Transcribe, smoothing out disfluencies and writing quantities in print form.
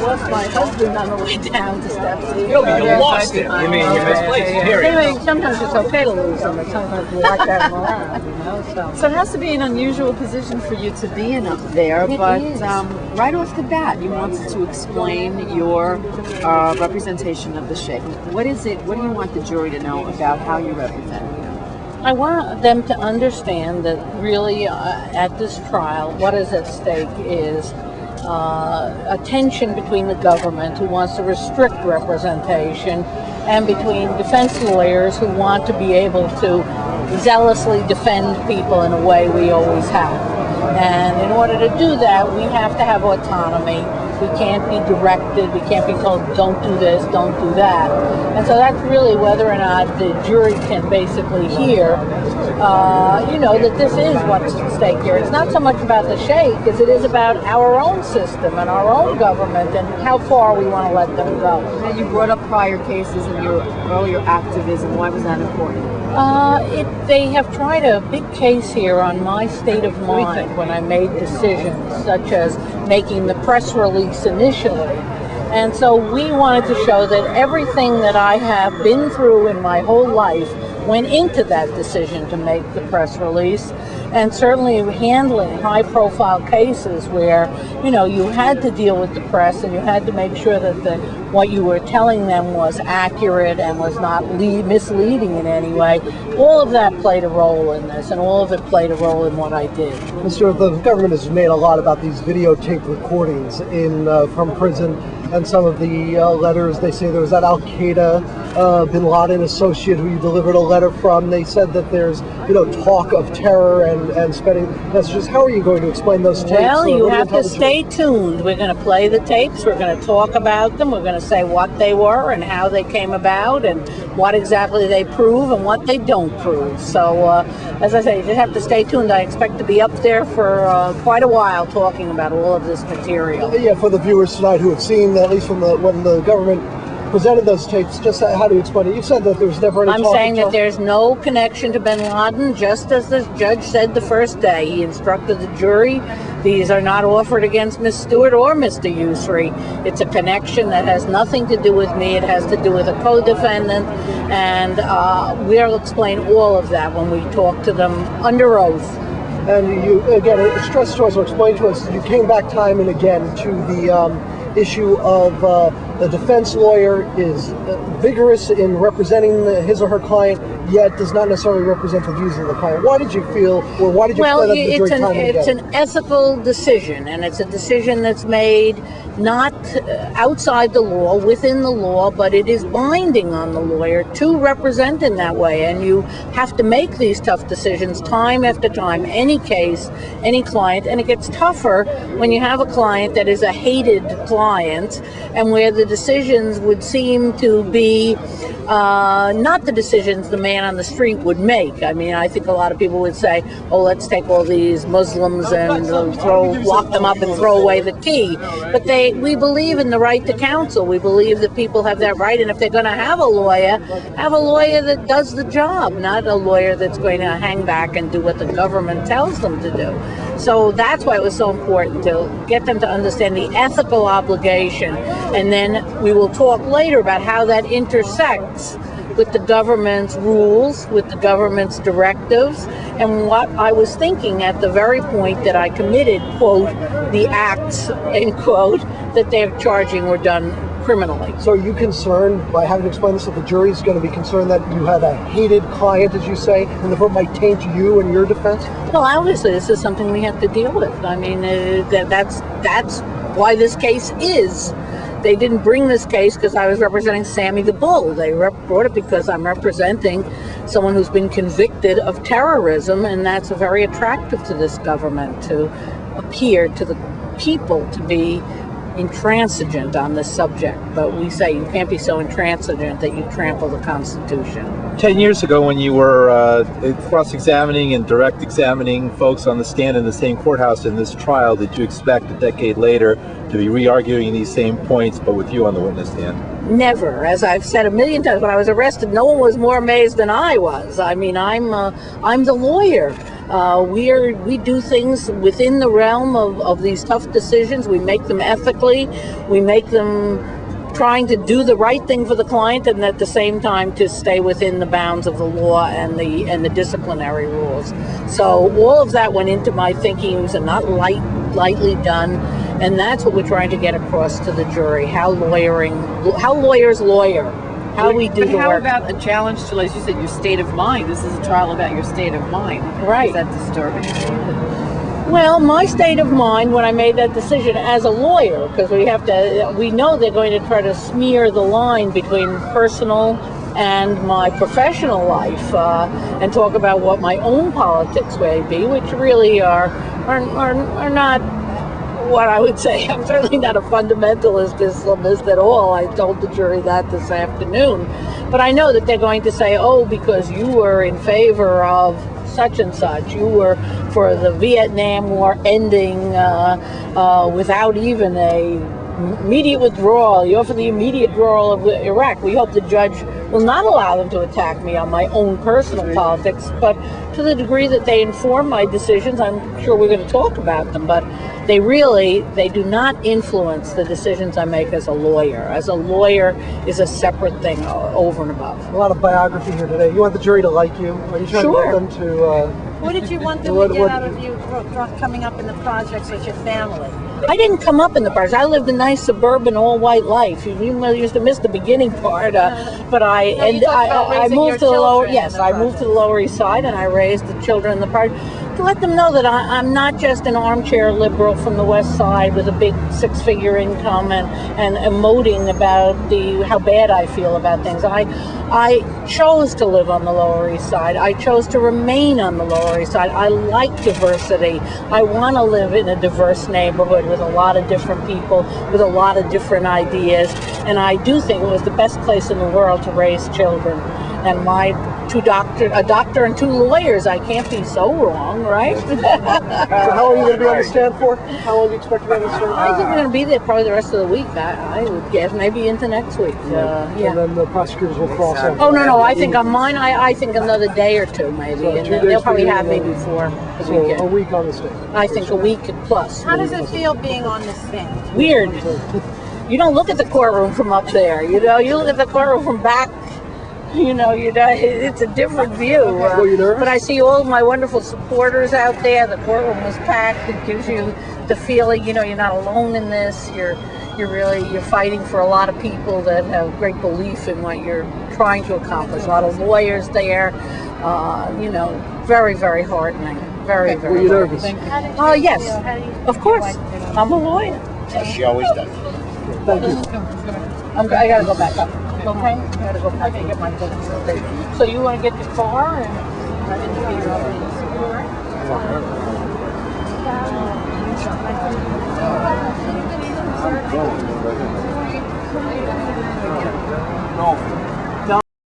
lost my husband on the way down to steps. You lost him. You mean you misplaced him. Anyway, sometimes it's okay to lose them, but sometimes we like that around, you know. So it has to be an unusual position for you to be in up there, but right off the bat, you wanted to explain your representation of the sheikh. What is it? What do you want the jury to know about how you represent him? I want them to understand that really at this trial, what is at stake is a tension between the government, who wants to restrict representation, and between defense lawyers who want to be able to zealously defend people in a way we always have. And in order to do that, we have to have autonomy. We can't be directed. We can't be told, don't do this, don't do that. And so that's really whether or not the jury can basically hear, that this is what's at stake here. It's not so much about the sheikh as it is about our own system and our own government and how far we want to let them go. Now, you brought up prior cases and your earlier activism. Why was that important? They have tried a big case here on my state of mind when I made decisions, such as making the press release initially. And so we wanted to show that everything that I have been through in my whole life went into that decision to make the press release, and certainly handling high-profile cases where, you had to deal with the press and you had to make sure that what you were telling them was accurate and was not misleading in any way. All of that played a role in this, and all of it played a role in what I did. Ms. Stewart, the government has made a lot about these videotape recordings from prison, and some of the letters, they say there was that Al-Qaeda bin Laden associate who you delivered a letter from. They said that there's, talk of terror and spreading messages. How are you going to explain those tapes? Well, you have to stay tuned. We're going to play the tapes. We're going to talk about them. We're going to say what they were and how they came about and what exactly they prove and what they don't prove. So, as I say, you just have to stay tuned. I expect to be up there for quite a while talking about all of this material. Yeah, for the viewers tonight who have seen, at least from when the government presented those tapes, just how do you explain it? You said that there was never any I'm saying that there's no connection to bin Laden, just as the judge said the first day. He instructed the jury, these are not offered against Ms. Stewart or Mr. Usry. It's a connection that has nothing to do with me. It has to do with a co-defendant, and we'll explain all of that when we talk to them under oath. And you, again, stress to us or explain to us, you came back time and again to the issue of the defense lawyer is vigorous in representing his or her client, yet does not necessarily represent the views of the client. Why did you feel, or why did you feel that the jury time and again? It's an ethical decision, and it's a decision that's made not outside the law, within the law, but it is binding on the lawyer to represent in that way. And you have to make these tough decisions time after time, any case, any client, and it gets tougher when you have a client that is a hated client and where the decisions would seem to be not the decisions the man on the street would make. I mean, I think a lot of people would say, oh, let's take all these Muslims and lock them up and throw away the key. But we believe in the right to counsel. We believe that people have that right, and if they're going to have a lawyer that does the job, not a lawyer that's going to hang back and do what the government tells them to do. So that's why it was so important to get them to understand the ethical obligation, and then we will talk later about how that intersects with the government's rules, with the government's directives, and what I was thinking at the very point that I committed, quote, the acts, end quote, that they're charging were done criminally. So are you concerned, by having explained this, that the jury's going to be concerned that you had a hated client, as you say, and therefore might taint you and your defense? Well, obviously, this is something we have to deal with. I mean, that's why this case is. They didn't bring this case because I was representing Sammy the Bull. They brought it because I'm representing someone who's been convicted of terrorism, and that's very attractive to this government, to appear to the people to be intransigent on this subject. But we say you can't be so intransigent that you trample the Constitution. 10 years ago, when you were cross-examining and direct examining folks on the stand in the same courthouse in this trial, did you expect a decade later to be re-arguing these same points, but with you on the witness stand? Never. As I've said a million times, when I was arrested, no one was more amazed than I was. I mean, I'm the lawyer. We do things within the realm of these tough decisions. We make them ethically. We make them trying to do the right thing for the client, and at the same time to stay within the bounds of the law and the disciplinary rules. So all of that went into my thinking. It was not lightly done, and that's what we're trying to get across to the jury: how lawyers lawyer, how we do the How work. about a challenge to, as you said, your state of mind? This is a trial about your state of mind. Right. Is that disturbing? Well, my state of mind when I made that decision as a lawyer, because we know they're going to try to smear the line between personal and my professional life, and talk about what my own politics may be, which really are not what I would say. I'm certainly not a fundamentalist Islamist at all. I told the jury that this afternoon. But I know that they're going to say, oh, because you were in favor of such and such, you were for the Vietnam War ending without even a immediate withdrawal. You're for the immediate withdrawal of Iraq. We hope the judge will not allow them to attack me on my own personal politics, but to the degree that they inform my decisions, I'm sure we're going to talk about them, but they do not influence the decisions I make as a lawyer. As a lawyer is a separate thing over and above. A lot of biography here today. You want the jury to like you? Are you trying to get them to... What did you want them to get out of you coming up in the projects with your family? I didn't come up in the projects. I lived a nice suburban all-white life. You used to miss the beginning part, but I moved to the lower. Yes, I moved to the Lower East Side, and I raised the children in the project. To let them know that I'm not just an armchair liberal from the West Side with a big six-figure income and emoting about how bad I feel about things. I chose to live on the Lower East Side. I chose to remain on the Lower East Side. I like diversity. I want to live in a diverse neighborhood with a lot of different people, with a lot of different ideas. And I do think it was the best place in the world to raise children. And a doctor and two lawyers, I can't be so wrong, right? So how long are you going to be on the stand for? How long do you expect to be on the stand? I think we're going to be there probably the rest of the week. I would guess maybe into next week. And then the prosecutors will cross out. Oh, no. I think on mine, I think another day or two maybe. So And 2 then days they'll probably for you, have me and then- before the So a weekend. week on the stand. I think a week plus. How does it feel being on the stand? Weird. You don't look at the courtroom from up there. You look at the courtroom from back. It's a different view. Were you nervous? But I see all of my wonderful supporters out there. The courtroom was packed. It gives you the feeling, you're not alone in this. You're fighting for a lot of people that have great belief in what you're trying to accomplish. A lot of lawyers there. Very, very heartening. Very, very. Were you nervous? Oh, yes. Of course. I'm a lawyer. As she always does. Thank you. I gotta go back up. Okay? I gotta go back and get my things. So you want to get your car and